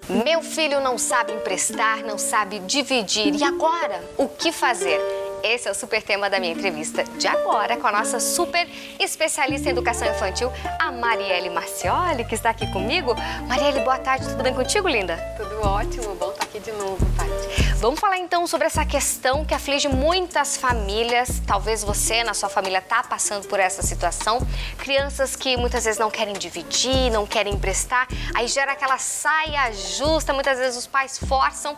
Meu filho não sabe emprestar, não sabe dividir. E agora, o que fazer? Esse é o super tema da minha entrevista de agora com a nossa super especialista em educação infantil, a Marielle Marcioli, que está aqui comigo. Marielle, boa tarde, tudo bem contigo, linda? Tudo ótimo, bom estar aqui de novo, Paty. Vamos falar então sobre essa questão que aflige muitas famílias. Talvez você, na sua família, está passando por essa situação. Crianças que muitas vezes não querem dividir, não querem emprestar, aí gera aquela saia justa, muitas vezes os pais forçam.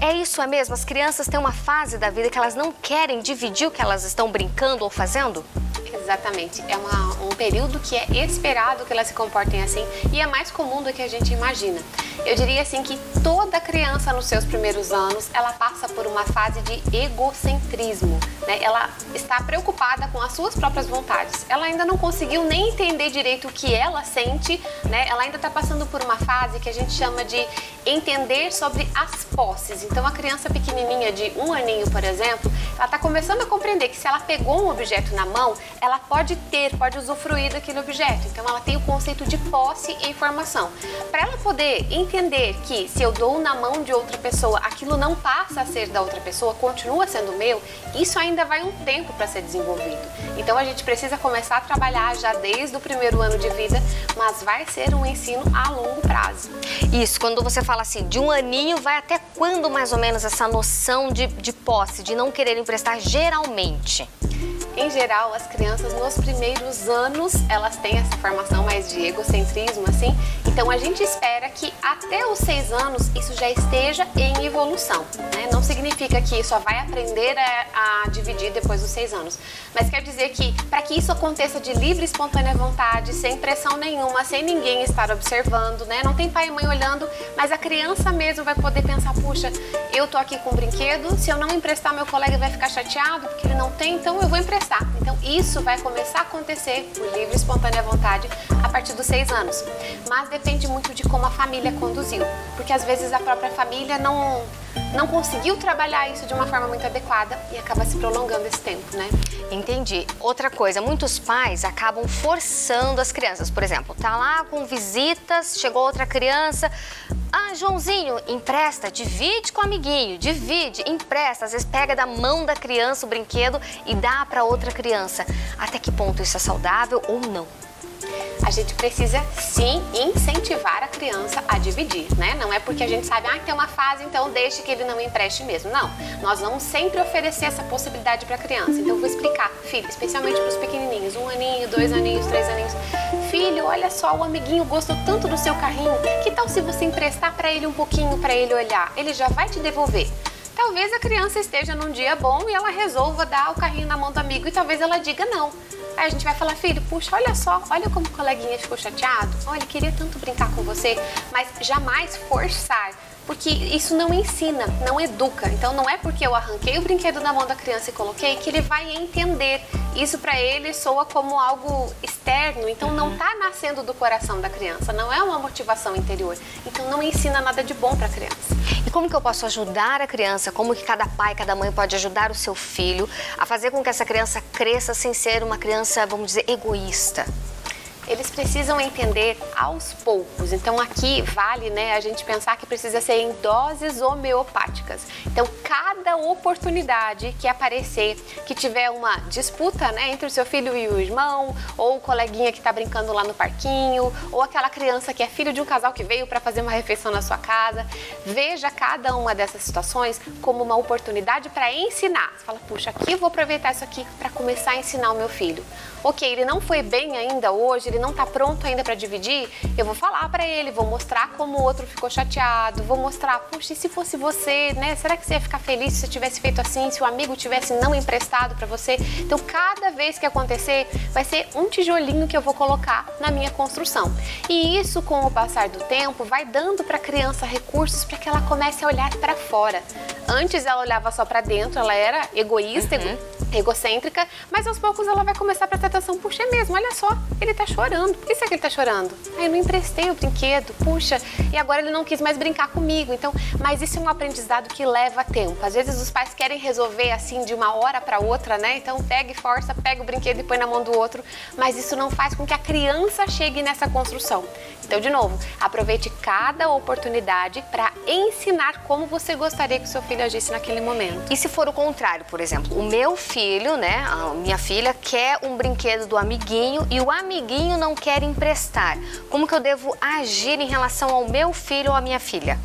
É isso, é mesmo? As crianças têm uma fase da vida que elas não querem dividir o que elas estão brincando ou fazendo? Exatamente, é um período que é esperado que elas se comportem assim e é mais comum do que a gente imagina. Eu diria assim que toda criança nos seus primeiros anos, ela passa por uma fase de egocentrismo, né? Ela está preocupada com as suas próprias vontades. Ela ainda não conseguiu nem entender direito o que ela sente, né? Ela ainda está passando por uma fase que a gente chama de entender sobre as posses. Então a criança pequenininha de 1 aninho, por exemplo, ela está começando a compreender que se ela pegou um objeto na mão, ela pode usufruir daquele objeto. Então ela tem o conceito de posse e informação. Para ela poder entender que se eu dou na mão de outra pessoa, aquilo não passa a ser da outra pessoa, continua sendo meu, isso ainda vai um tempo para ser desenvolvido. Então a gente precisa começar a trabalhar já desde o primeiro ano de vida, mas vai ser um ensino a longo prazo. Isso, quando você fala assim, de 1 aninho, vai até quando mais ou menos essa noção de posse, de não querer emprestar geralmente? Em geral, as crianças nos primeiros anos, elas têm essa formação mais de egocentrismo, assim. Então, a gente espera que até os 6 anos isso já esteja em evolução, né? Não significa que só vai aprender a dividir depois dos 6 anos. Mas quer dizer que, para que isso aconteça de livre e espontânea vontade, sem pressão nenhuma, sem ninguém estar observando, né? Não tem pai e mãe olhando, mas a criança mesmo vai poder pensar, puxa, eu tô aqui com um brinquedo, se eu não emprestar, meu colega vai ficar chateado porque ele não tem, então eu vou emprestar. Então isso vai começar a acontecer por livre e espontânea vontade a partir dos 6 anos. Mas depende muito de como a família conduziu, porque às vezes a própria família não conseguiu trabalhar isso de uma forma muito adequada e acaba se prolongando esse tempo, né? Entendi. Outra coisa, muitos pais acabam forçando as crianças. Por exemplo, tá lá com visitas, chegou outra criança. Ah, Joãozinho, empresta, divide com o amiguinho, divide, empresta. Às vezes pega da mão da criança o brinquedo e dá para outra criança. Até que ponto isso é saudável ou não? A gente precisa, sim, incentivar a criança a dividir, né? Não é porque a gente sabe, tem uma fase, então deixe que ele não empreste mesmo. Não, nós vamos sempre oferecer essa possibilidade para a criança. Então, eu vou explicar, filho, especialmente para os pequenininhos, 1 aninho, 2 aninhos, 3 aninhos. Filho, olha só, o amiguinho gostou tanto do seu carrinho, que tal se você emprestar para ele um pouquinho, para ele olhar? Ele já vai te devolver. Talvez a criança esteja num dia bom e ela resolva dar o carrinho na mão do amigo e talvez ela diga não. Aí a gente vai falar, filho, puxa, olha só, olha como o coleguinha ficou chateado. Olha, ele queria tanto brincar com você, mas jamais forçar, porque isso não ensina, não educa. Então não é porque eu arranquei o brinquedo da mão da criança e coloquei que ele vai entender. Isso para ele soa como algo externo, então não está nascendo do coração da criança, não é uma motivação interior. Então não ensina nada de bom para a criança. E como que eu posso ajudar a criança? Como que cada pai, cada mãe pode ajudar o seu filho a fazer com que essa criança cresça sem ser uma criança, vamos dizer, egoísta? Eles precisam entender aos poucos. Então aqui vale, né, a gente pensar que precisa ser em doses homeopáticas. Então cada oportunidade que aparecer, que tiver uma disputa, né, entre o seu filho e o irmão, ou o coleguinha que está brincando lá no parquinho, ou aquela criança que é filho de um casal que veio para fazer uma refeição na sua casa, veja cada uma dessas situações como uma oportunidade para ensinar. Você fala, puxa, aqui eu vou aproveitar isso aqui para começar a ensinar o meu filho. Ok, ele não foi bem ainda hoje, ele não está pronto ainda para dividir, eu vou falar para ele, vou mostrar como o outro ficou chateado, vou mostrar, puxa, e se fosse você, né? Será que você ia ficar feliz se você tivesse feito assim, se o amigo tivesse não emprestado para você? Então, cada vez que acontecer, vai ser um tijolinho que eu vou colocar na minha construção. E isso, com o passar do tempo, vai dando para a criança recursos para que ela comece a olhar para fora. Antes ela olhava só para dentro, ela era egoísta, egocêntrica, mas aos poucos ela vai começar a prestar atenção, puxa, é mesmo, olha só, ele tá chorando. chorando. Por que será que ele tá chorando? Eu não emprestei o brinquedo, puxa, e agora ele não quis mais brincar comigo. Então, mas isso é um aprendizado que leva tempo. Às vezes os pais querem resolver assim de uma hora para outra, né? Então pega e força, pega o brinquedo e põe na mão do outro, mas isso não faz com que a criança chegue nessa construção. Então, de novo, aproveite cada oportunidade para ensinar como você gostaria que o seu filho agisse naquele momento. E se for o contrário, por exemplo, o meu filho, né, a minha filha quer um brinquedo do amiguinho e o amiguinho não quer emprestar. Como que eu devo agir em relação ao meu filho ou à minha filha?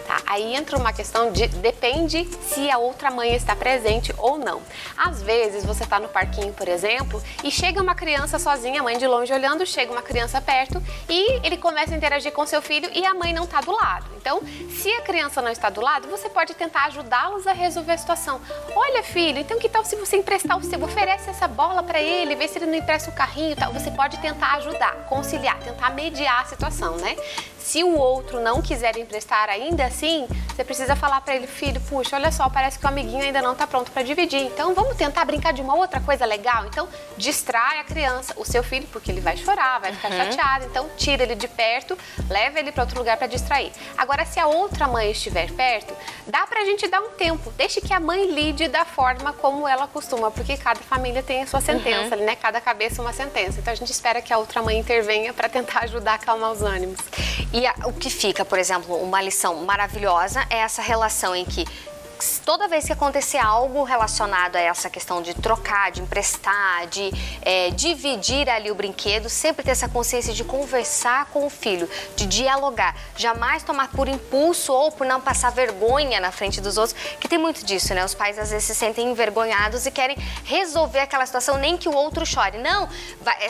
Tá, aí entra uma questão de depende se a outra mãe está presente ou não. Às vezes você está no parquinho, por exemplo, e chega uma criança sozinha, a mãe de longe olhando, chega uma criança perto e ele começa a interagir com seu filho e a mãe não está do lado. Então, se a criança não está do lado, você pode tentar ajudá-los a resolver a situação. Olha, filho, então que tal se você emprestar o seu, oferece essa bola para ele, vê se ele não empresta o carrinho e tal. Você pode tentar ajudar, conciliar, tentar mediar a situação, né? Se o outro não quiser emprestar ainda assim, você precisa falar para ele, filho, puxa, olha só, parece que o amiguinho ainda não está pronto para dividir. Então, vamos tentar brincar de uma outra coisa legal? Então, distrai a criança, o seu filho, porque ele vai chorar, vai ficar chateado. Então, tira ele de perto, leva ele para outro lugar para distrair. Agora, se a outra mãe estiver perto, dá para a gente dar um tempo. Deixe que a mãe lide da forma como ela costuma, porque cada família tem a sua sentença, né? Cada cabeça uma sentença. Então, a gente espera que a outra mãe intervenha para tentar ajudar a acalmar os ânimos. E o que fica, por exemplo, uma lição maravilhosa é essa relação em que toda vez que acontecer algo relacionado a essa questão de trocar, de emprestar, de dividir ali o brinquedo, sempre ter essa consciência de conversar com o filho, de dialogar, jamais tomar por impulso ou por não passar vergonha na frente dos outros, que tem muito disso, né? Os pais às vezes se sentem envergonhados e querem resolver aquela situação, nem que o outro chore. Não,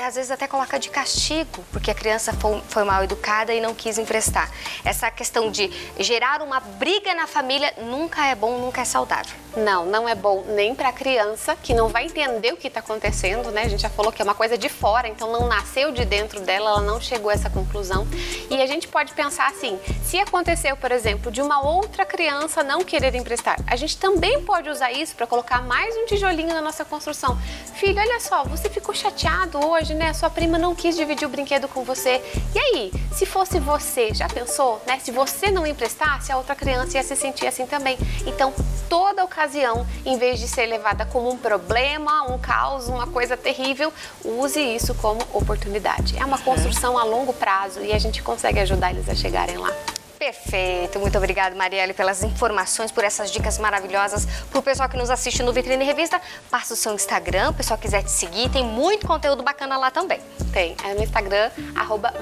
às vezes até coloca de castigo, porque a criança foi mal educada e não quis emprestar. Essa questão de gerar uma briga na família nunca é bom, nunca é saudável. Não, não é bom nem para a criança, que não vai entender o que está acontecendo, né? A gente já falou que é uma coisa de fora, então não nasceu de dentro dela, ela não chegou a essa conclusão. E a gente pode pensar assim, se aconteceu, por exemplo, de uma outra criança não querer emprestar, a gente também pode usar isso para colocar mais um tijolinho na nossa construção. Filho, olha só, você ficou chateado hoje, né? Sua prima não quis dividir o brinquedo com você. E aí, se fosse você, já pensou, né? Se você não emprestasse, a outra criança ia se sentir assim também. Então, toda ocasião, em vez de ser levada como um problema, um caos, uma coisa terrível, use isso como oportunidade. É uma construção a longo prazo e a gente consegue ajudar eles a chegarem lá. Perfeito, muito obrigada, Marielle, pelas informações, por essas dicas maravilhosas. Para o pessoal que nos assiste no Vitrine Revista, passa o seu Instagram, o pessoal quiser te seguir, tem muito conteúdo bacana lá também. Tem, é no Instagram,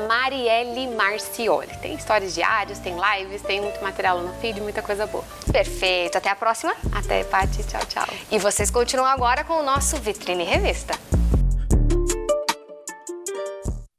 @MarielleMarcioli. Tem stories diários, tem lives, tem muito material no feed, muita coisa boa. Perfeito, até a próxima. Até, Paty, tchau, tchau. E vocês continuam agora com o nosso Vitrine Revista.